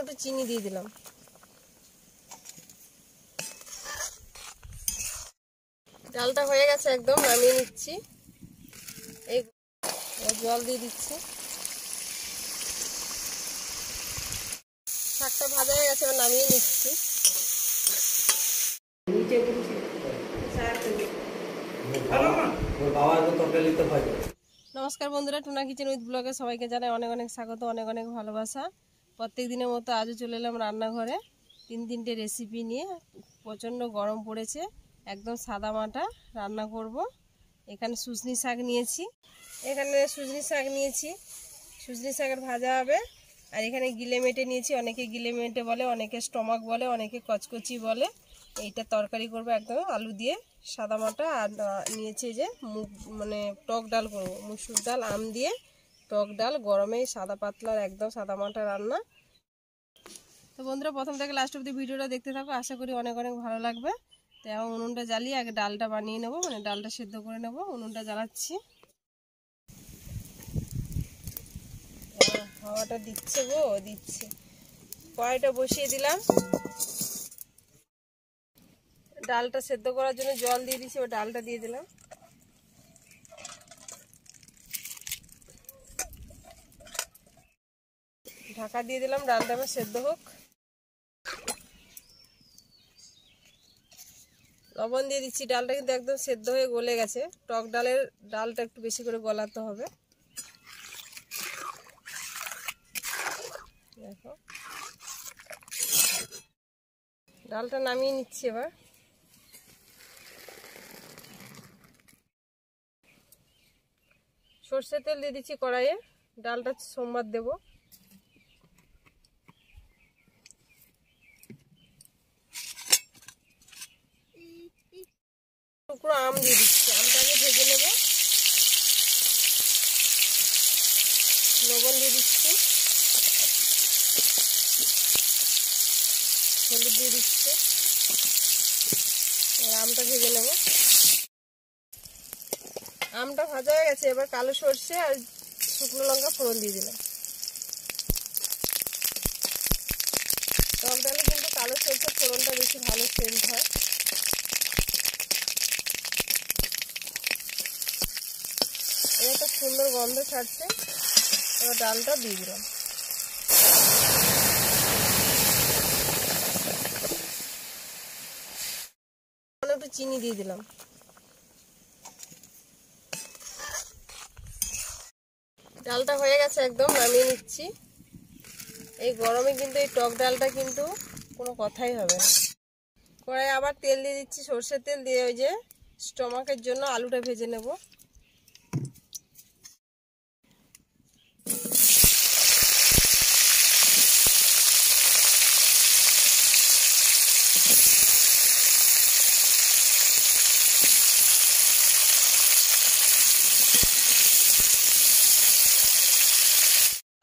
একটু চিনি দিয়ে দিলাম। ডালটা হয়ে গেছে, একদম নামিয়ে নিচ্ছি। এই জল দিয়ে দিচ্ছি। শাকটা ভাজা হয়ে গেছে, এবার নামিয়ে নিচ্ছি। নমস্কার বন্ধুরা, টুনা কিচেন উইথ ব্লগে সবাইকে জানাই অনেক অনেক স্বাগত, অনেক অনেক ভালোবাসা। প্রত্যেক দিনের মতো আজও চলে এলাম রান্নাঘরে তিনটে রেসিপি নিয়ে। প্রচণ্ড গরম পড়েছে, একদম সাদা মাটা রান্না করব। এখানে সুজনি শাক নিয়েছি, সুজনি শাকের ভাজা হবে। আর এখানে গিলে মেটে নিয়েছি, অনেকে গিলে মেটে বলে, অনেকে স্টমাক বলে, অনেকে কচকচি বলে। এইটা তরকারি করবো একদম আলু দিয়ে সাদা মাটা। আর নিয়েছি যে মুগ মানে টক ডাল করবো, মুসুর ডাল আম দিয়ে টক ডাল, গরমে সাদা পাতলার একদম সাদা মাটা রান্না। তো বন্ধুরা, প্রথম থেকে লাস্ট অবধি ভিডিওটা দেখতে থাকো, আশা করি অনেক অনেক ভালো লাগবে। তো এখন উনুনটা জ্বালিয়ে আগে ডালটা বানিয়ে নেবো, মানে ডালটা সেদ্ধ করে নেবো। উনুনটা জ্বালাচ্ছি। হাওয়াটা দিচ্ছে গো, দিচ্ছে। কড়াইটা বসিয়ে দিলাম, ডালটা সেদ্ধ করার জন্য জল দিয়ে দিচ্ছি। ও ডালটা দিয়ে দিলাম। ঢাকা দিয়ে দিলাম, ডালটা আমার সেদ্ধ হোক। লবণ দিয়ে দিচ্ছি। ডালটা কিন্তু একদম সেদ্ধ হয়ে গলে গেছে। টক ডালের ডালটা একটু বেশি করে গলাতে হবে। দেখো, ডালটা নামিয়ে নিচ্ছি। এবার সর্ষের তেল দিয়ে দিচ্ছি কড়াইয়ে। ডালটা সোমবার দেব। টুকরো আম দিয়ে দিচ্ছি, আমটাকে ভেজে নেব। লবণ দিয়ে দিচ্ছি, হলুদ দিয়ে দিচ্ছি। আমটা ভেজে নেব। আমটা ভাজা হয়ে গেছে, এবার কালো সর্ষে আর শুকনো লঙ্কা ফোড়ন দিয়ে দিলাম। টক ডালে কিন্তু কালো সর্ষে ফোড়নটা বেশি ভালো সেন্ট হয়। একটা সুন্দর গন্ধ ছাড়ছে। এবার ডালটা দিয়ে দিলাম। একটু চিনি দিয়ে দিলাম। ডালটা হয়ে গেছে, একদম নামিয়ে নিচ্ছি। এই গরমে কিন্তু এই টক ডালটা কিন্তু কোনো কথাই হবে না। কড়াই আবার তেল দিয়ে দিচ্ছি, সর্ষের তেল দিয়ে ওই যে স্টমাকের জন্য আলুটা ভেজে নেব।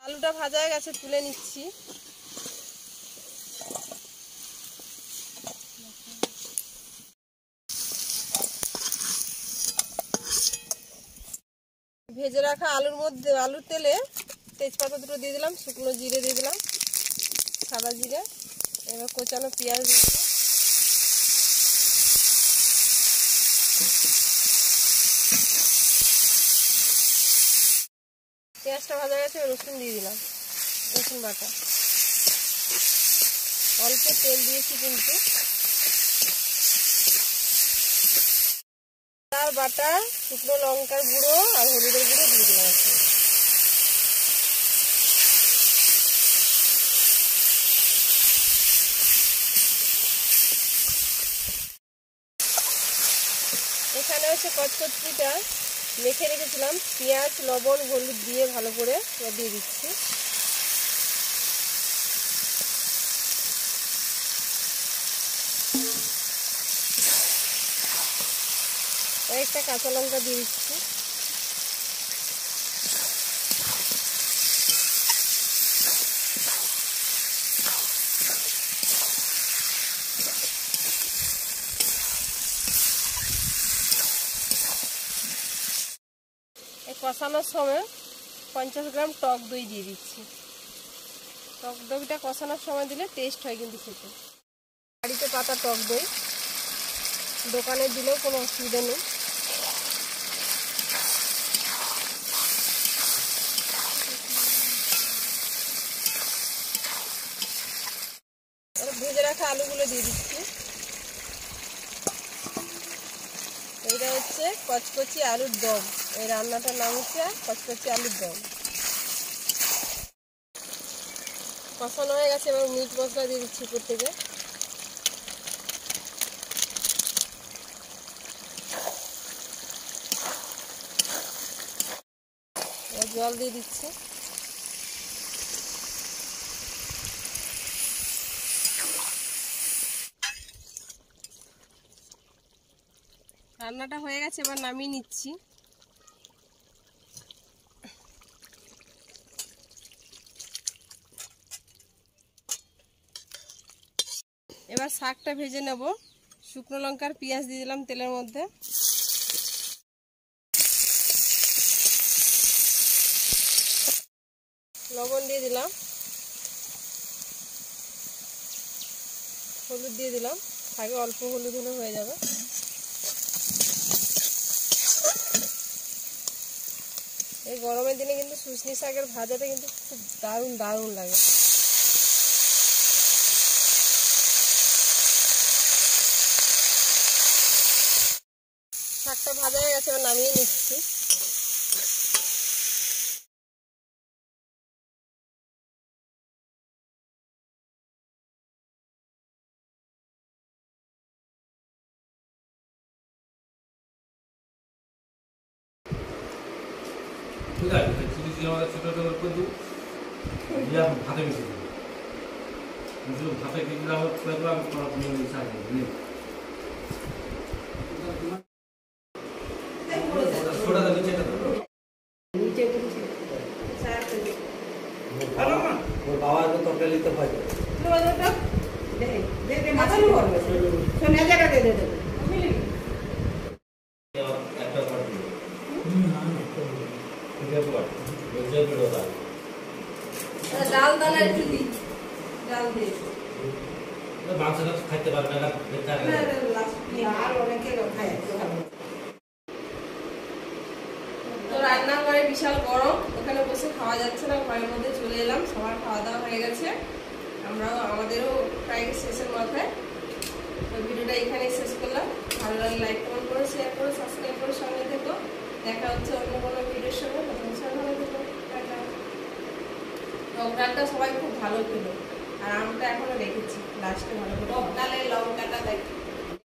আলুটা ভাজা হয়ে গেছে, তুলে নিচ্ছি। ভেজে রাখা আলুর তেলে তেজপাতা দুটো দিয়ে দিলাম, শুকনো জিরে দিয়ে দিলাম, সাদা জিরে। এবার কোচানো পেঁয়াজ দিয়ে দিলাম। পেঁয়াজটা ভাজা গেছে, রসুন দিয়ে দিলাম, রসুন বাটা। অল্প তেল দিয়েছি কিন্তু। তার বাটা, শুকনো লঙ্কার গুঁড়ো আর হলুদের গুঁড়ো দিয়ে দিলাম। এখানে হচ্ছে কচকচিটা মেখে রেখেছিলাম, পেঁয়াজ লবণ হলুদ দিয়ে ভালো করে দিয়ে দিচ্ছি। একটা কাঁচা লঙ্কা দিয়ে দিচ্ছি। কষানোর সময় 50 গ্রাম টক দই দিয়ে দিচ্ছি। টক দইটা কষানোর সময় দিলে টেস্ট হয় কিন্তু খেতে। বাড়িতে পাতা টক দই, দোকানে দিলেও কোনো অসুবিধা নেই। ভেজে রাখা আলুগুলো দিয়ে দিচ্ছি। এইটা হচ্ছে কচকচি আলুর দম। এই রান্নাটার নাম হচ্ছে কচকচি আলুর দম। কষানো হয়ে গেছে, এবার মিট মশলা দিয়ে দিচ্ছি উপর থেকে। জল দিয়ে দিচ্ছি। রান্নাটা হয়ে গেছে, এবার নামিয়ে নিচ্ছি। এবার শাকটা ভেজে নেব। শুকনো লঙ্কার পেঁয়াজ দিয়ে দিলাম তেলের মধ্যে। লবণ দিয়ে দিলাম, হলুদ দিয়ে দিলাম। আগে অল্প হলুদ হলে হয়ে যাবে। এই গরমের দিনে কিন্তু শুশনি শাকের ভাজাটা কিন্তু খুব দারুণ দারুণ লাগে। শাকটা ভাজা হয়ে গেছে, এবার নামিয়ে নিচ্ছি। ঠিক আছে, চিলি চিলি আমাদের ছোটো ছোটো করে দিই, দিয়ে আমি ভাতে মিশিয়ে দিই। শুধু ভাতে দিয়ে দিলাম, সোডাটা নিচে ওর বাবা তরকারি তো হয় একটা ডাল ডাল একটু দিই, ডাল দিয়ে মাংসটা খাইতে পারবে না, আর অনেকে খায়। তো রান্নাঘরে বিশাল গরম, ওখানে বসে খাওয়া যাচ্ছে না, ঘরের মধ্যে চলে এলাম। সবার খাওয়া দাওয়া হয়ে গেছে, আমাদেরও প্রায় শেষের মাথায়। তো ভিডিওটা এখানেই শেষ করলাম। ভালো লাগলে লাইক কমেন্ট করে, শেয়ার করে, সাবস্ক্রাইব করে সঙ্গে থেকো। দেখা হচ্ছে অন্য কোনো ভিডিওর সঙ্গে। ভালো থেকো। টক ডালটা সবাই খুব ভালো খেলো, আর আমটা এখনো রেখেছি লাস্টে ভালো করে।